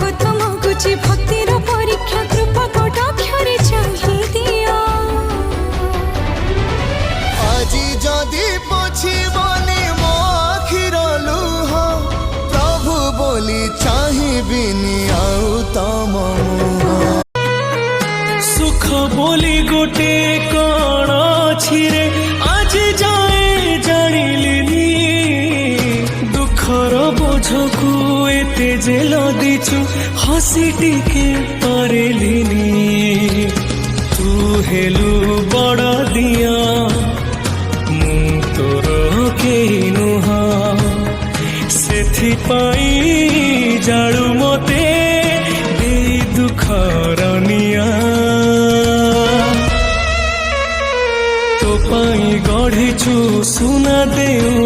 ଜଗତ ମାଗୁଛି ଭକ୍ତିର ପରୀକ୍ଷା କୃପା କଟାକ୍ଷରେ ଚାହିଁ ଦିଅ। ଆଜି ଯଦି ପୋଛିବନି ମୋ ଆଖିର ଲୁହ ପ୍ରଭୁ ବୋଲି ଚାହିଁବିନି ଆଉ ତମ ମୁହଁ। ସୁଖ ବୋଲି ଗୋଟେ କଣ ଅଛି ରେ ଆଜି ଯାଏ ଜାଣିଲିନି। ଦୁଃଖର ବୋଝକୁ ଏତେ ଯେ ଲଦିଛୁ ହସି ଟିକେ ପାରିଲିନି। ତୁ ହେଲୁ ବଡ଼ ଦିଅ ମୁଁ ତୋର କେହି ନୁହଁ। ସେଥିପାଇଁ ଜାଳୁ ମତେ ଦେଇ ଦୁଃଖର ନିଆଁ। ତୋ ପାଇଁ ଗଢ଼ିଛୁ ସୁନା ଦେଉ